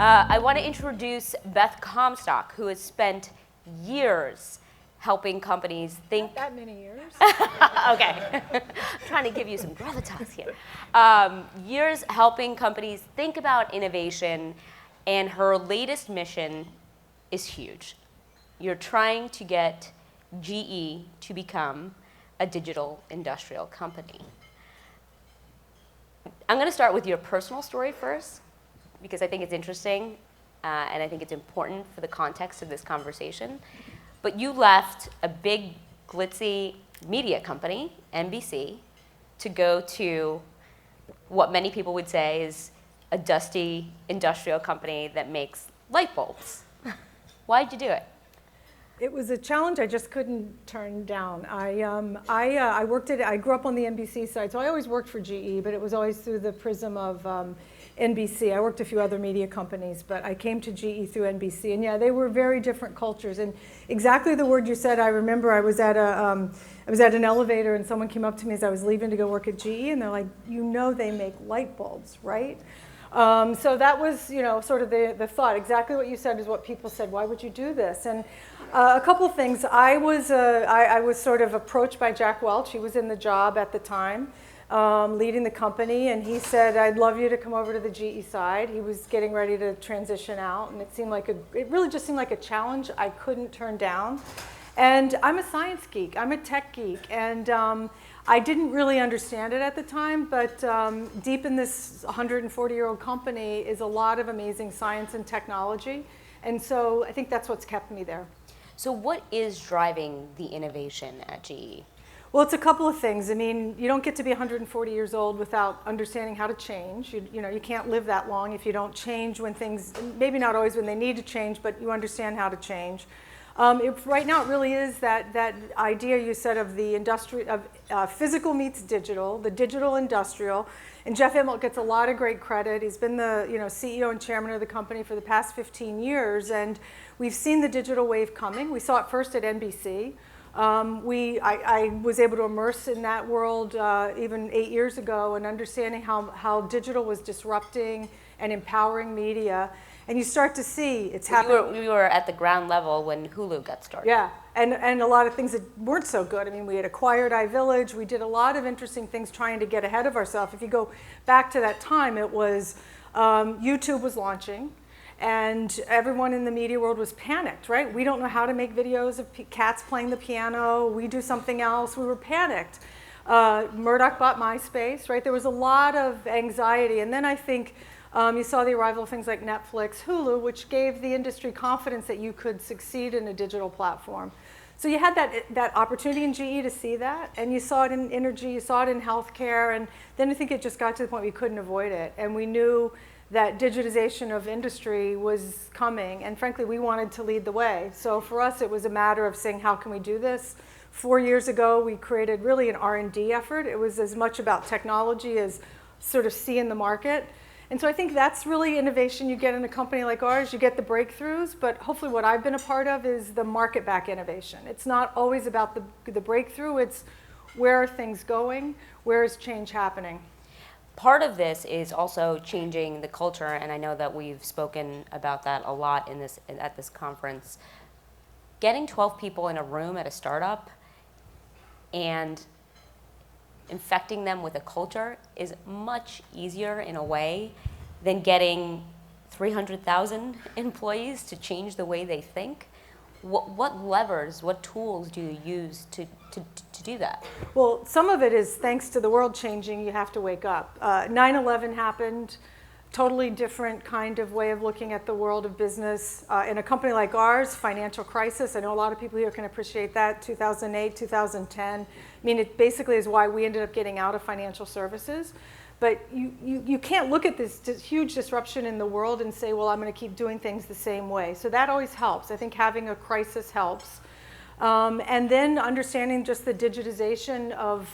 I want to introduce Beth Comstock, who has spent years helping companies think. Not that many years. Okay. I'm trying to give you some gravitas here. Years helping companies think about innovation, and her latest mission is huge. You're trying to get GE to become a digital industrial company. I'm going to start with your personal story first, because I think it's interesting, and I think it's important for the context of this conversation. But you left a big, glitzy media company, NBC, to go to what many people would say is a dusty industrial company that makes light bulbs. Why'd you do it? It was a challenge I just couldn't turn down. I grew up on the NBC side, so I always worked for GE, but it was always through the prism of NBC. I worked a few other media companies, but I came to GE through NBC, and yeah, they were very different cultures. And exactly the word you said, I remember I was at an elevator, and someone came up to me as I was leaving to go work at GE, and they're like, "You know, they make light bulbs, right?" So that was, sort of the thought. Exactly what you said is what people said. Why would you do this? And a couple of things. I was sort of approached by Jack Welch. He was in the job at the time, leading the company, and he said, "I'd love you to come over to the GE side." He was getting ready to transition out, and it really just seemed like a challenge I couldn't turn down. And I'm a science geek. I'm a tech geek, and I didn't really understand it at the time, but deep in this 140-year-old company is a lot of amazing science and technology, and so I think that's what's kept me there. So what is driving the innovation at GE? Well, it's a couple of things. I mean, you don't get to be 140 years old without understanding how to change. You can't live that long if you don't change when things, maybe not always when they need to change, but you understand how to change. Right now, it really is that idea you said of the industry of physical meets digital, the digital industrial. And Jeff Immelt gets a lot of great credit. He's been the CEO and chairman of the company for the past 15 years, and we've seen the digital wave coming. We saw it first at NBC. I was able to immerse in that world even 8 years ago, and understanding how digital was disrupting and empowering media. And you start to see it's happening. We were at the ground level when Hulu got started. Yeah, and a lot of things that weren't so good. I mean, we had acquired iVillage. We did a lot of interesting things trying to get ahead of ourselves. If you go back to that time, it was YouTube was launching, and everyone in the media world was panicked, right? We don't know how to make videos of cats playing the piano. We do something else. We were panicked. Murdoch bought MySpace, right? There was a lot of anxiety. And then I think you saw the arrival of things like Netflix, Hulu, which gave the industry confidence that you could succeed in a digital platform. So you had that opportunity in GE to see that, and you saw it in energy, you saw it in healthcare, and then I think it just got to the point we couldn't avoid it. And we knew that digitization of industry was coming, and frankly, we wanted to lead the way. So for us, it was a matter of saying, how can we do this? 4 years ago, we created really an R&D effort. It was as much about technology as sort of seeing the market. And so I think that's really innovation you get in a company like ours. You get the breakthroughs, but hopefully what I've been a part of is the market-back innovation. It's not always about the breakthrough. It's where are things going? Where is change happening? Part of this is also changing the culture, and I know that we've spoken about that a lot at this conference. Getting 12 people in a room at a startup and infecting them with a culture is much easier in a way than getting 300,000 employees to change the way they think. What levers, what tools do you use to do that? Well, some of it is thanks to the world changing, you have to wake up. 9/11 happened, totally different kind of way of looking at the world of business. In a company like ours, financial crisis, I know a lot of people here can appreciate that, 2008, 2010. I mean, it basically is why we ended up getting out of financial services. But you can't look at this huge disruption in the world and say, well, I'm going to keep doing things the same way. So that always helps. I think having a crisis helps. And then understanding just the digitization of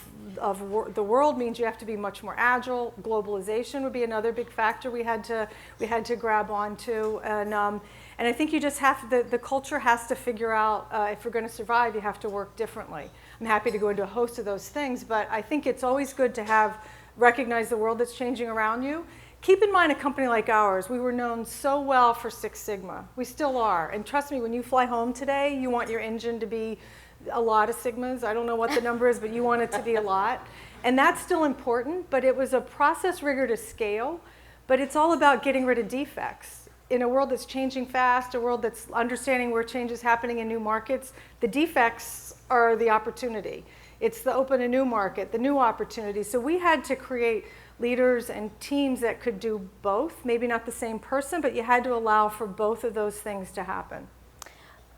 the world means you have to be much more agile. Globalization would be another big factor we had to grab onto. And I think you just have the culture has to figure out if we're going to survive, you have to work differently. I'm happy to go into a host of those things, but I think it's always good to recognize the world that's changing around you. keep in mind a company like ours, we were known so well for Six Sigma. We still are. And trust me, when you fly home today, you want your engine to be a lot of Sigmas. I don't know what the number is, but you want it to be a lot. And that's still important, but it was a process rigor to scale. But it's all about getting rid of defects. In a world that's changing fast, a world that's understanding where change is happening in new markets, the defects are the opportunity. It's the open a new market, the new opportunity. So we had to create leaders and teams that could do both, maybe not the same person, but you had to allow for both of those things to happen.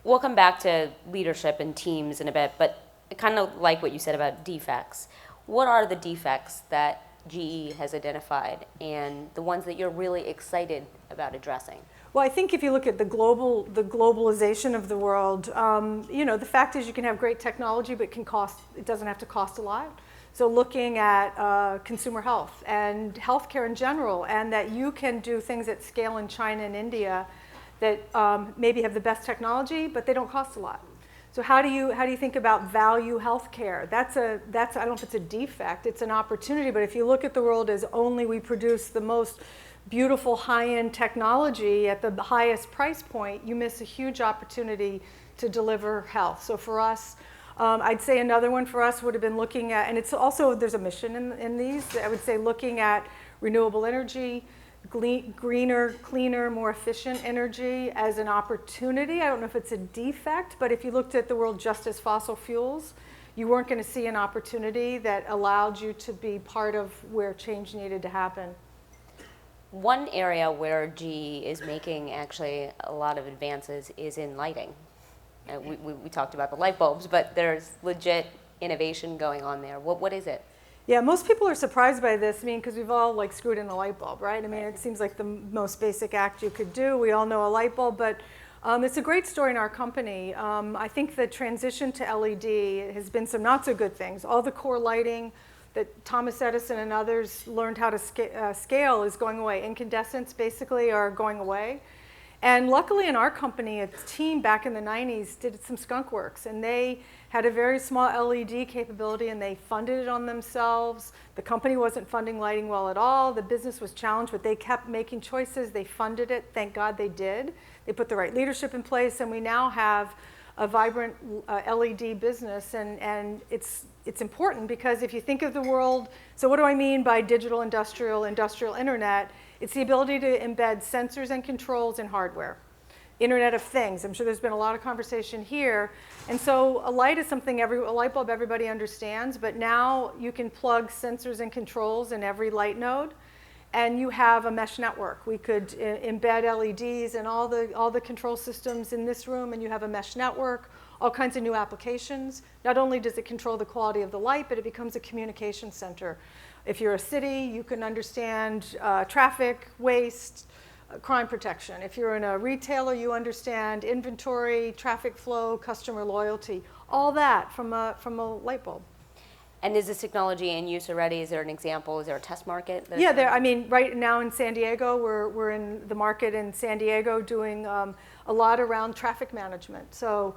We'll come back to leadership and teams in a bit, but I kind of like what you said about defects. What are the defects that GE has identified and the ones that you're really excited about addressing? Well, I think if you look at the globalization of the world, the fact is you can have great technology, but it doesn't have to cost a lot. So looking at consumer health and healthcare in general, and that you can do things at scale in China and India that maybe have the best technology, but they don't cost a lot. So how do you think about value healthcare? That's I don't know if it's a defect, it's an opportunity. But if you look at the world as only we produce the most beautiful high-end technology at the highest price point, you miss a huge opportunity to deliver health. So for us, I'd say another one for us would have been looking at, and it's also, there's a mission in these, I would say looking at renewable energy, greener, cleaner, more efficient energy as an opportunity. I don't know if it's a defect, but if you looked at the world just as fossil fuels, you weren't going to see an opportunity that allowed you to be part of where change needed to happen. One area where GE is making actually a lot of advances is in lighting. We talked about the light bulbs, but there's legit innovation going on there. What is it? Yeah, most people are surprised by this, because we've all screwed in a light bulb, right? It seems like the most basic act you could do. We all know a light bulb, but it's a great story in our company. I think the transition to LED has been some not so good things. All the core lighting that Thomas Edison and others learned how to scale is going away. Incandescents basically are going away. And luckily in our company, a team back in the 90s did some skunk works, and they had a very small LED capability, and they funded it on themselves. The company wasn't funding lighting well at all. The business was challenged, but they kept making choices. They funded it. Thank God they did. They put the right leadership in place, and we now have a vibrant LED business, and it's important because if you think of the world, so what do I mean by digital industrial internet? It's the ability to embed sensors and controls in hardware. Internet of Things. I'm sure there's been a lot of conversation here. And so a light is something, a light bulb everybody understands, but now you can plug sensors and controls in every light node, and you have a mesh network. We could embed LEDs and all the control systems in this room, and you have a mesh network, all kinds of new applications. Not only does it control the quality of the light, but it becomes a communication center. If you're a city, you can understand traffic, waste, crime protection. If you're in a retailer, you understand inventory, traffic flow, customer loyalty, all that from a light bulb. And is this technology in use already? Is there an example? Is there a test market? Yeah, right now in San Diego, we're in the market in San Diego doing a lot around traffic management. So,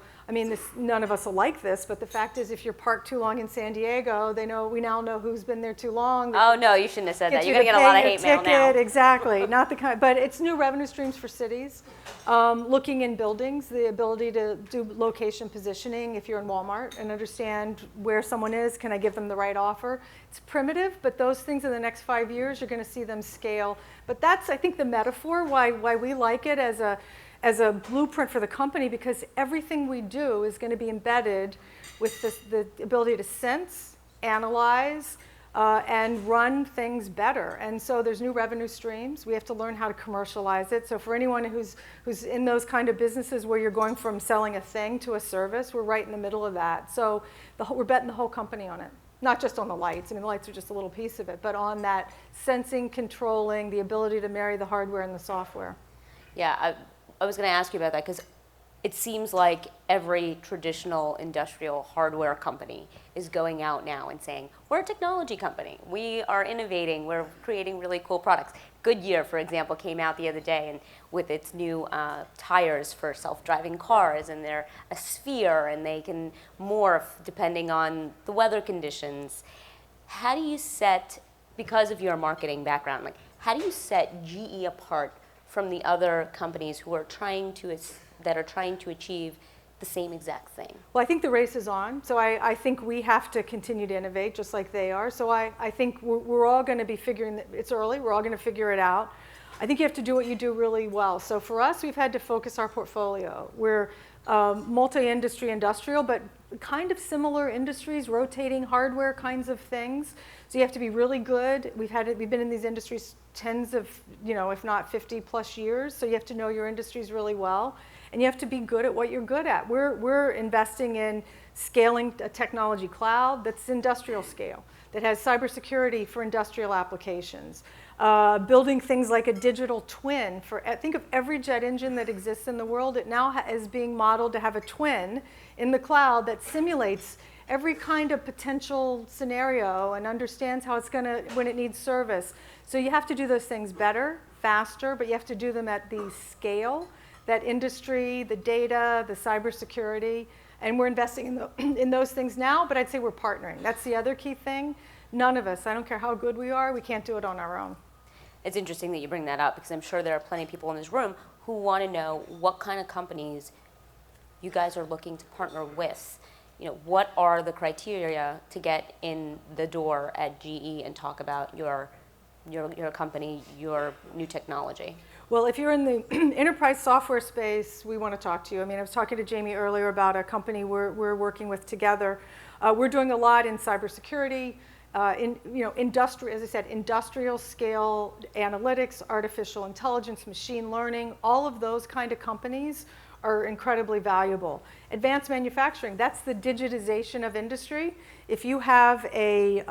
none of us will like this, but the fact is if you're parked too long in San Diego, we now know who's been there too long. Oh, no, you shouldn't have said that. You're going to get a lot of hate mail now. Exactly. Not the kind, but it's new revenue streams for cities. Looking in buildings, the ability to do location positioning if you're in Walmart and understand where someone is, can I give them the right offer? It's primitive, but those things in the next 5 years, you're going to see them scale. But that's, I think, the metaphor why we like it as a blueprint for the company, because everything we do is going to be embedded with the ability to sense, analyze, and run things better. And so there's new revenue streams. We have to learn how to commercialize it. So for anyone who's in those kind of businesses where you're going from selling a thing to a service, we're right in the middle of that. So we're betting the whole company on it. Not just on the lights. The lights are just a little piece of it, but on that sensing, controlling, the ability to marry the hardware and the software. Yeah, I was going to ask you about that because it seems like every traditional industrial hardware company is going out now and saying, we're a technology company. We are innovating. We're creating really cool products. Goodyear, for example, came out the other day and with its new tires for self-driving cars, and they're a sphere, and they can morph depending on the weather conditions. How do you set, because of your marketing background, how do you set GE apart from the other companies who are trying to achieve the same exact thing? Well, I think the race is on. So I think we have to continue to innovate just like they are. So I think we're all going to be figuring that it's early. We're all going to figure it out. I think you have to do what you do really well. So for us, we've had to focus our portfolio. We're multi-industry industrial, but kind of similar industries, rotating hardware kinds of things. So you have to be really good. We've been in these industries tens of, if not 50 plus years. So you have to know your industries really well. And you have to be good at what you're good at. We're investing in scaling a technology cloud that's industrial scale, that has cybersecurity for industrial applications, building things like a digital twin for, think of every jet engine that exists in the world. It now is being modeled to have a twin in the cloud that simulates every kind of potential scenario and understands how it's going to, when it needs service. So you have to do those things better, faster, but you have to do them at the scale, that industry, the data, the cybersecurity, and we're investing in those things now, but I'd say we're partnering. That's the other key thing. None of us, I don't care how good we are, we can't do it on our own. It's interesting that you bring that up because I'm sure there are plenty of people in this room who want to know what kind of companies you guys are looking to partner with. What are the criteria to get in the door at GE and talk about your company, your new technology? Well, if you're in the enterprise software space, we want to talk to you. I mean, I was talking to Jamie earlier about a company we're working with together. We're doing a lot in cybersecurity, as I said, industrial scale analytics, artificial intelligence, machine learning. All of those kind of companies are incredibly valuable. Advanced manufacturing, that's the digitization of industry. If you have a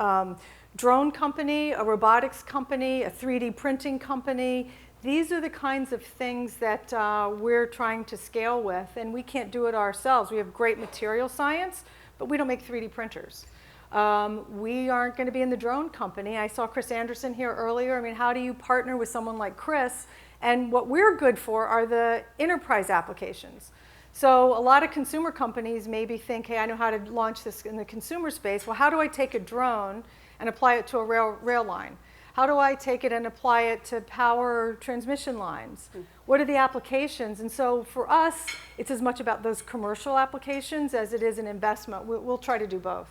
drone company, a robotics company, a 3D printing company, these are the kinds of things that we're trying to scale with, and we can't do it ourselves. We have great material science, but we don't make 3D printers. We aren't going to be in the drone company. I saw Chris Anderson here earlier. I mean, how do you partner with someone like Chris? And what we're good for are the enterprise applications. So a lot of consumer companies maybe think, hey, I know how to launch this in the consumer space. Well, how do I take a drone and apply it to a rail line? How do I take it and apply it to power transmission lines? What are the applications? And so for us, it's as much about those commercial applications as it is an investment. We'll try to do both.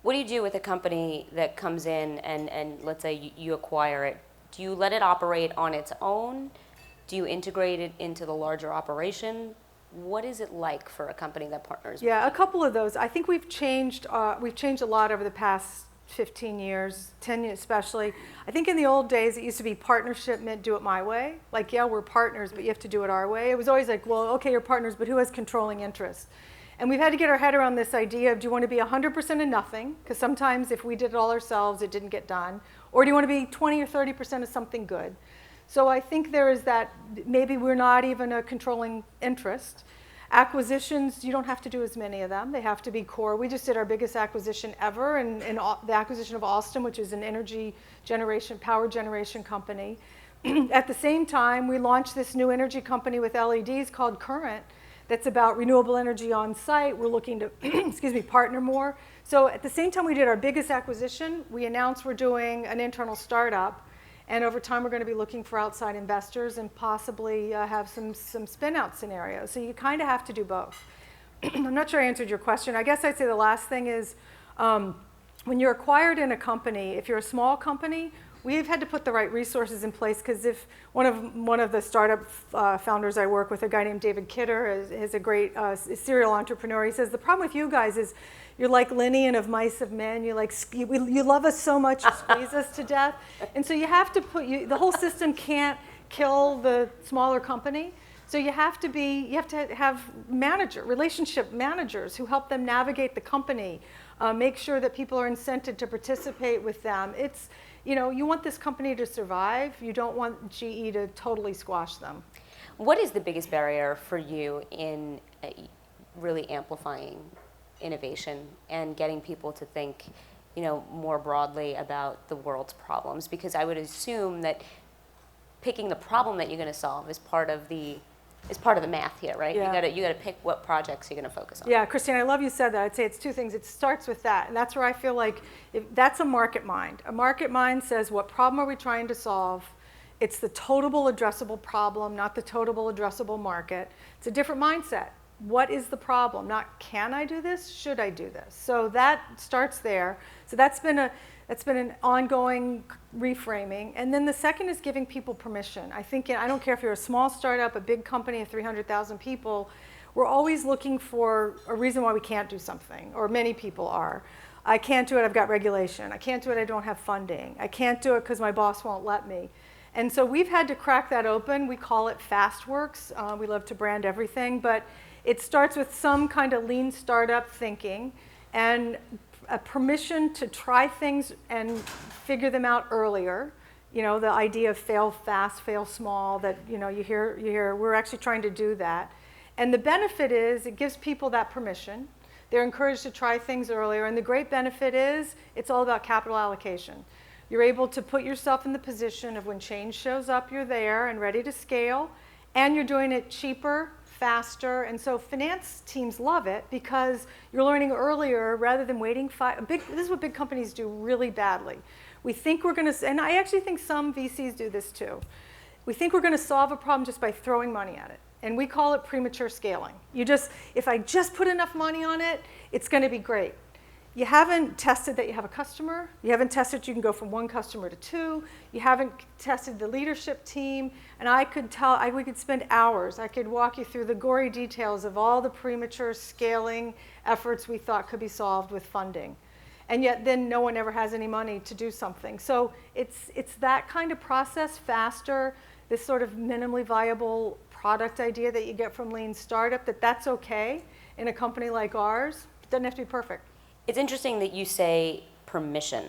What do you do with a company that comes in and let's say you acquire it? Do you let it operate on its own? Do you integrate it into the larger operation? What is it like for a company that partners? Yeah, a couple of those. I think we've changed a lot over the past 15 years, 10 years especially. I think in the old days it used to be partnership meant do it my way. Like, yeah, we're partners, but you have to do it our way. It was always like, well, okay, you're partners, but who has controlling interest? And we've had to get our head around this idea of, do you want to be 100% of nothing? Because sometimes if we did it all ourselves, it didn't get done. Or do you want to be 20 or 30% of something good? So I think there is that, maybe we're not even a controlling interest. Acquisitions, you don't have to do as many of them. They have to be core. We just did our biggest acquisition ever, in the acquisition of Alstom, which is an energy generation, power generation company. At the same time, we launched this new energy company with LEDs called Current that's about renewable energy on site. We're looking to partner more. So at the same time we did our biggest acquisition, we announced we're doing an internal startup. And over time, we're going to be looking for outside investors and possibly have some spin-out scenarios. So you kind of have to do both. I'm not sure I answered your question. I guess I'd say the last thing is when you're acquired in a company, if you're a small company, we've had to put the right resources in place because if one of the startup founders I work with, a guy named David Kidder, is a great serial entrepreneur. He says, the problem with you guys is you're like Linnean of Mice of Men. You love us so much, you squeeze us to death. And so you have to the whole system can't kill the smaller company. So you have to have relationship managers who help them navigate the company, make sure that people are incented to participate with them. It's, you want this company to survive. You don't want GE to totally squash them. What is the biggest barrier for you in really amplifying innovation and getting people to think, more broadly about the world's problems? Because I would assume that picking the problem that you're going to solve is part of the is part of the math here, right? Yeah. You gotta pick what projects you're gonna focus on. Yeah, Christine, I love you said that. I'd say it's two things. It starts with that, and that's where I feel like that's a market mind. A market mind says, what problem are we trying to solve? It's the totable addressable problem, not the totable addressable market. It's a different mindset. What is the problem? Not can I do this? Should I do this? So that starts there. So that's been an ongoing reframing. And then the second is giving people permission. I think, I don't care if you're a small startup, a big company of 300,000 people, we're always looking for a reason why we can't do something, or many people are. I can't do it, I've got regulation. I can't do it, I don't have funding. I can't do it because my boss won't let me. And so we've had to crack that open. We call it FastWorks. We love to brand everything, but it starts with some kind of lean startup thinking and a permission to try things and figure them out earlier. You know, the idea of fail fast, fail small, that, you know, you hear, we're actually trying to do that. And the benefit is it gives people that permission. They're encouraged to try things earlier. And the great benefit is it's all about capital allocation. You're able to put yourself in the position of when change shows up, you're there and ready to scale, and you're doing it cheaper, faster. And so finance teams love it because you're learning earlier rather than waiting. This is what big companies do really badly. We think we're going to, and I actually think some VCs do this too. We think we're going to solve a problem just by throwing money at it. And we call it premature scaling. If I just put enough money on it, it's going to be great. You haven't tested that you have a customer. You haven't tested you can go from one customer to two. You haven't tested the leadership team. And we could spend hours. I could walk you through the gory details of all the premature scaling efforts we thought could be solved with funding. And yet then no one ever has any money to do something. So it's that kind of process, faster, this sort of minimally viable product idea that you get from lean startup, that's okay in a company like ours. It doesn't have to be perfect. It's interesting that you say permission.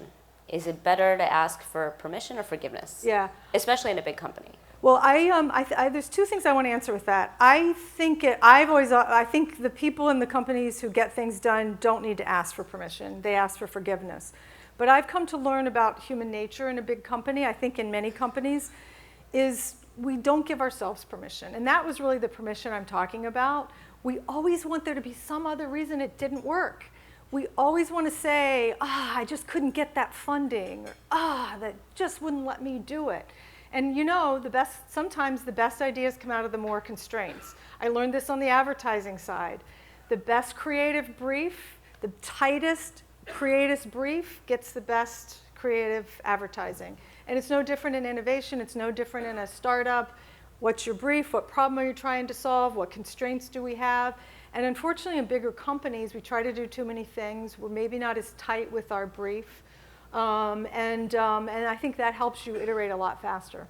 Is it better to ask for permission or forgiveness? Yeah. Especially in a big company. Well, there's two things I want to answer with that. I think the people in the companies who get things done don't need to ask for permission. They ask for forgiveness. But I've come to learn about human nature in a big company, I think in many companies, is we don't give ourselves permission. And that was really the permission I'm talking about. We always want there to be some other reason it didn't work. We always want to say, I just couldn't get that funding, or that just wouldn't let me do it. And you know, sometimes the best ideas come out of the more constraints. I learned this on the advertising side. The best creative brief, the tightest, creative brief gets the best creative advertising. And it's no different in innovation. It's no different in a startup. What's your brief? What problem are you trying to solve? What constraints do we have? And unfortunately, in bigger companies, we try to do too many things. We're maybe not as tight with our brief. And I think that helps you iterate a lot faster.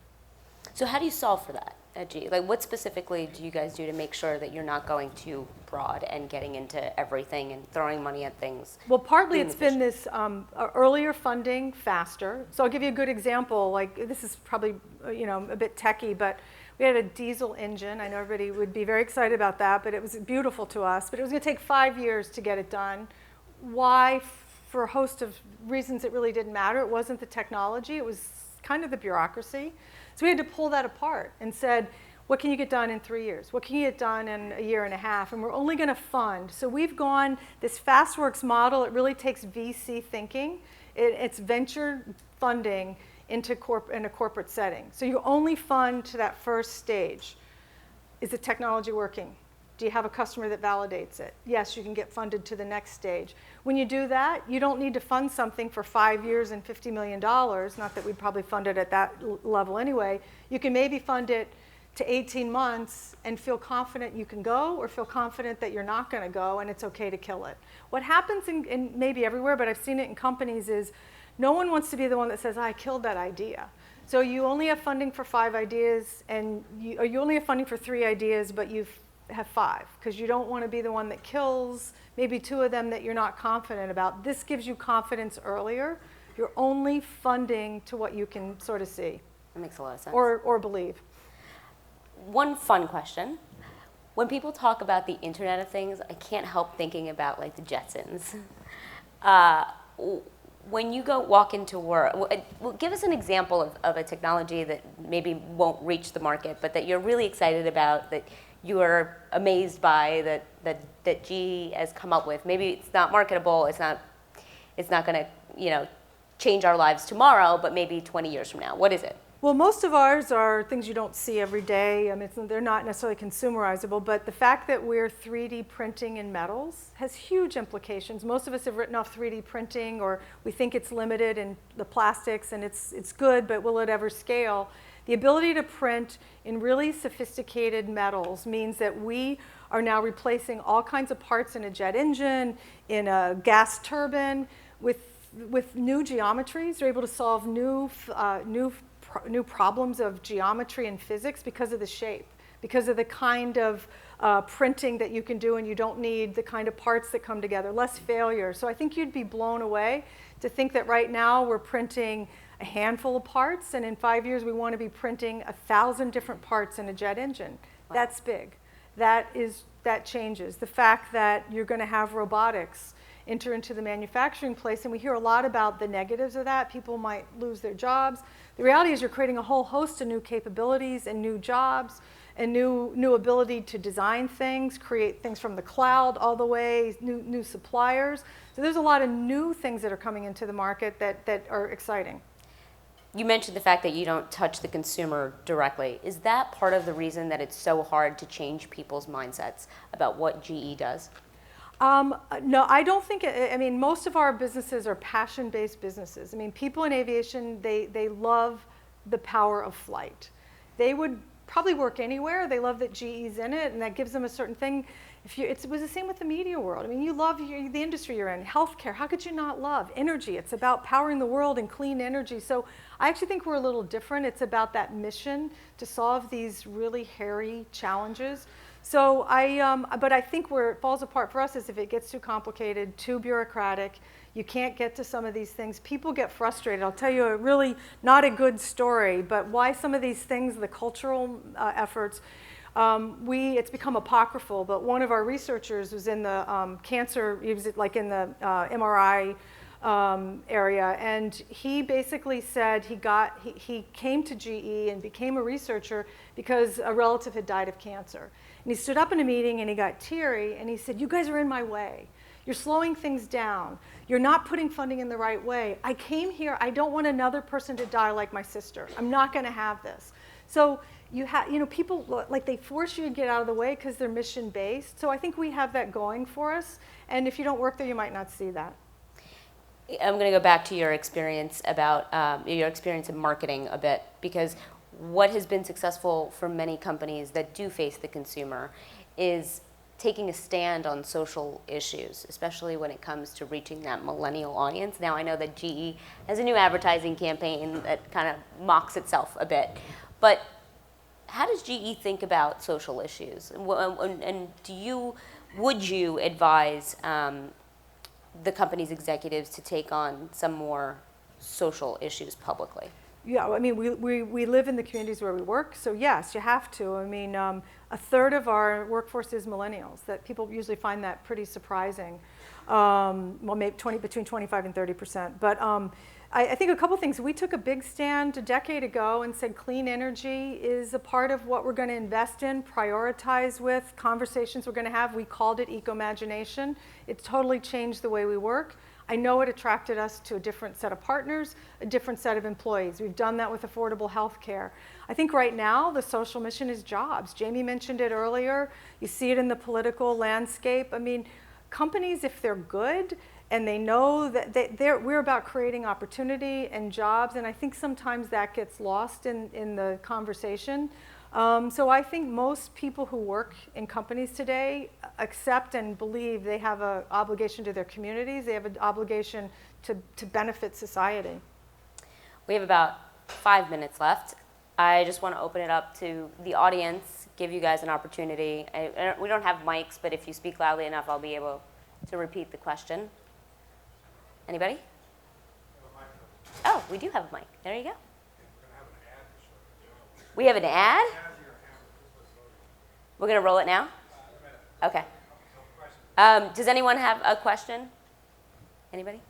So how do you solve for that at GE? Like, what specifically do you guys do to make sure that you're not going too broad and getting into everything and throwing money at things? Well, partly it's been this earlier funding, faster. So I'll give you a good example. Like, this is probably a bit techie, but we had a diesel engine. I know everybody would be very excited about that, but it was beautiful to us. But it was going to take 5 years to get it done. Why? For a host of reasons, it really didn't matter. It wasn't the technology. It was kind of the bureaucracy. So we had to pull that apart and said, what can you get done in 3 years? What can you get done in a year and a half? And we're only going to fund. So we've gone this FastWorks model. It really takes VC thinking. It's venture funding in a corporate setting. So you only fund to that first stage. Is the technology working? Do you have a customer that validates it? Yes, you can get funded to the next stage. When you do that, you don't need to fund something for 5 years and $50 million, not that we'd probably fund it at that level anyway. You can maybe fund it to 18 months and feel confident you can go, or feel confident that you're not going to go and it's okay to kill it. What happens in maybe everywhere, but I've seen it in companies, is no one wants to be the one that says, I killed that idea. So you only have funding for 5 ideas, or you only have funding for 3 ideas, but you have 5, because you don't want to be the one that kills maybe 2 of them that you're not confident about. This gives you confidence earlier. You're only funding to what you can sort of see. That makes a lot of sense. Or believe. One fun question. When people talk about the Internet of Things, I can't help thinking about like the Jetsons. When you go walk into work, give us an example of a technology that maybe won't reach the market, but that you're really excited about, that you are amazed by that GE has come up with? Maybe it's not marketable, it's not going to, change our lives tomorrow, but maybe 20 years from now. What is it? Well, most of ours are things you don't see every day. I mean, they're not necessarily consumerizable, but the fact that we're 3D printing in metals has huge implications. Most of us have written off 3D printing, or we think it's limited in the plastics, and it's good, but will it ever scale? The ability to print in really sophisticated metals means that we are now replacing all kinds of parts in a jet engine, in a gas turbine, with new geometries. They're able to solve new problems of geometry and physics because of the shape, because of the kind of printing that you can do, and you don't need the kind of parts that come together, less failure. So I think you'd be blown away to think that right now we're printing a handful of parts, and in 5 years we want to be printing 1,000 different parts in a jet engine. Wow. That's big. That changes. The fact that you're going to have robotics enter into the manufacturing place, and we hear a lot about the negatives of that. People might lose their jobs. The reality is you're creating a whole host of new capabilities and new jobs and new ability to design things, create things from the cloud all the way, new suppliers. So there's a lot of new things that are coming into the market that are exciting. You mentioned the fact that you don't touch the consumer directly. Is that part of the reason that it's so hard to change people's mindsets about what GE does? No, I don't think, I mean, most of our businesses are passion-based businesses. I mean, people in aviation, they love the power of flight. They would probably work anywhere. They love that GE's in it, and that gives them a certain thing. It was the same with the media world. I mean, you love the industry you're in. Healthcare, how could you not love? Energy, it's about powering the world and clean energy. So I actually think we're a little different. It's about that mission to solve these really hairy challenges. So but I think where it falls apart for us is if it gets too complicated, too bureaucratic, you can't get to some of these things. People get frustrated. I'll tell you a really not a good story, but why some of these things, the cultural efforts, it's become apocryphal, but one of our researchers was in the cancer, he was like in the MRI area, and he basically said he came to GE and became a researcher because a relative had died of cancer. And he stood up in a meeting and he got teary and he said, "You guys are in my way. You're slowing things down. You're not putting funding in the right way. I came here, I don't want another person to die like my sister. I'm not going to have this." So people, like, they force you to get out of the way because they're mission-based. So I think we have that going for us. And if you don't work there, you might not see that. I'm going to go back to your experience in marketing a bit, because what has been successful for many companies that do face the consumer is taking a stand on social issues, especially when it comes to reaching that millennial audience. Now, I know that GE has a new advertising campaign that kind of mocks itself a bit, but how does GE think about social issues? And would you advise the company's executives to take on some more social issues publicly? Yeah, I mean, we live in the communities where we work, so yes, you have to. I mean, a third of our workforce is millennials. That people usually find that pretty surprising. Well, maybe between 25 and 30%. But I think a couple things. We took a big stand a decade ago and said clean energy is a part of what we're going to invest in, prioritize with, conversations we're going to have. We called it eco-imagination. It totally changed the way we work. I know it attracted us to a different set of partners, a different set of employees. We've done that with affordable health care. I think right now the social mission is jobs. Jamie mentioned it earlier. You see it in the political landscape. I mean, companies, if they're good and they know that we're about creating opportunity and jobs, and I think sometimes that gets lost in the conversation. So I think most people who work in companies today accept and believe they have an obligation to their communities. They have an obligation to benefit society. We have about 5 minutes left. I just want to open it up to the audience, give you guys an opportunity. We don't have mics, but if you speak loudly enough, I'll be able to repeat the question. Anybody? Oh, we do have a mic. There you go. We have an ad? We're going to roll it now? Okay. Does anyone have a question? Anybody?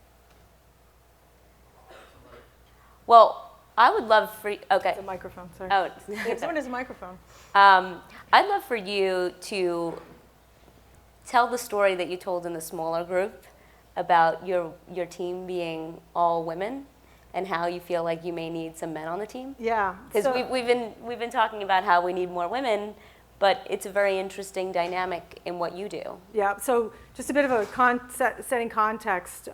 Well, I would love for okay. The microphone, sorry. Oh, Someone has a microphone. I'd love for you to tell the story that you told in the smaller group about your team being all women and how you feel like you may need some men on the team. Yeah. Because we've been talking about how we need more women, but it's a very interesting dynamic in what you do. Yeah, so just a bit of a setting context.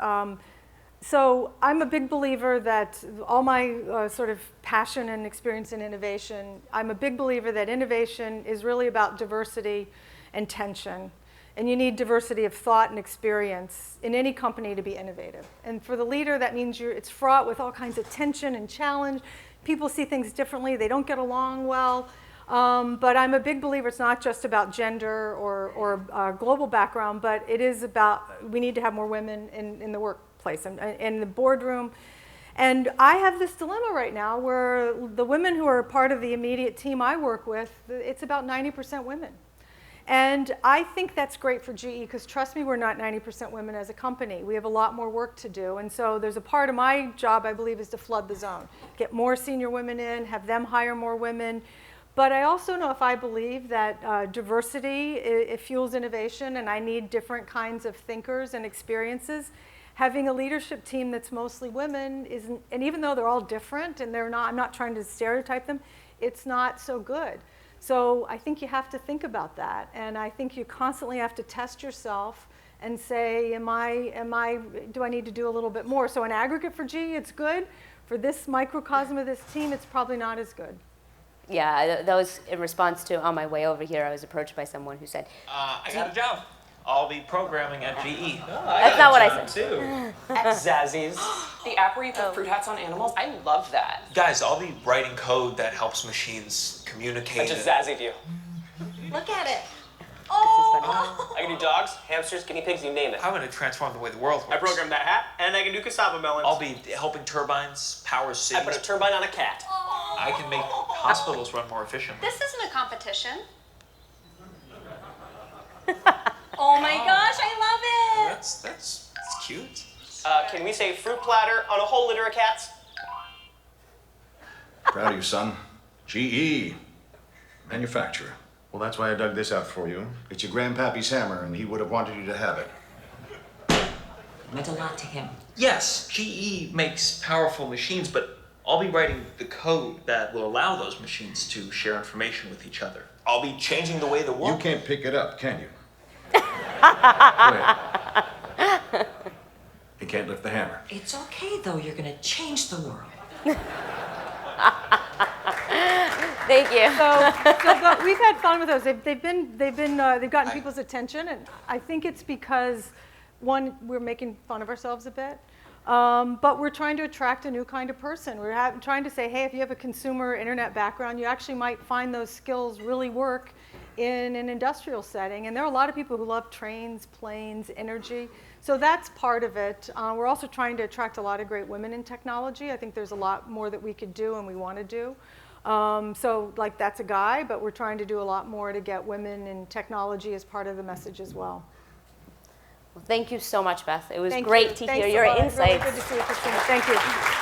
So I'm a big believer that all my sort of passion and experience in innovation, I'm a big believer that innovation is really about diversity and tension. And you need diversity of thought and experience in any company to be innovative. And for the leader, that means it's fraught with all kinds of tension and challenge. People see things differently. They don't get along well. But I'm a big believer it's not just about gender or global background, but it is about we need to have more women in the workplace and in the boardroom. And I have this dilemma right now where the women who are part of the immediate team I work with, it's about 90% women. And I think that's great for GE because trust me, we're not 90% women as a company. We have a lot more work to do. And so there's a part of my job, I believe, is to flood the zone. Get more senior women in, have them hire more women. But I also know if I believe that diversity, it fuels innovation, and I need different kinds of thinkers and experiences. Having a leadership team that's mostly women isn't, and even though they're all different and they're not, I'm not trying to stereotype them, it's not so good. So I think you have to think about that, and I think you constantly have to test yourself and say, do I need to do a little bit more? So in aggregate for GE, it's good. For this microcosm of this team, it's probably not as good. Yeah, that was in response to, on my way over here, I was approached by someone who said, I got a job. I'll be programming at GE. That's not what I said. Too. At Zazzy's, the app where you put fruit hats on animals, I love that. Guys, I'll be writing code that helps machines communicate. Such as Zazzy do. Look at it. I can do dogs, hamsters, guinea pigs, you name it. I'm going to transform the way the world works. I programmed that hat, and I can do cassava melons. I'll be helping turbines power I cities. put a turbine on a cat. I can make hospitals run more efficiently. This isn't a competition. Oh my gosh, I love it. That's cute. Can we say fruit platter on a whole litter of cats? Proud of you, son. GE. Manufacturer. Well, that's why I dug this out for you. It's your grandpappy's hammer, and he would have wanted you to have it. Meant a lot to him. Yes, GE makes powerful machines, but I'll be writing the code that will allow those machines to share information with each other. I'll be changing the way the world... You can't pick it up, can you? Go ahead. You can't lift the hammer. It's okay, though. You're going to change the world. Thank you. So we've had fun with those. They've gotten people's attention, and I think it's because, one, we're making fun of ourselves a bit, but we're trying to attract a new kind of person. We're trying to say, hey, if you have a consumer internet background, you actually might find those skills really work in an industrial setting. And there are a lot of people who love trains, planes, energy. So that's part of it. We're also trying to attract a lot of great women in technology. I think there's a lot more that we could do and we want to do. So like that's a guy, but we're trying to do a lot more to get women in technology as part of the message as well. Well, thank you so much, Beth. It was Thank great you. to Thanks hear a your lot. insights. Really good to see you, Christina. Thank you.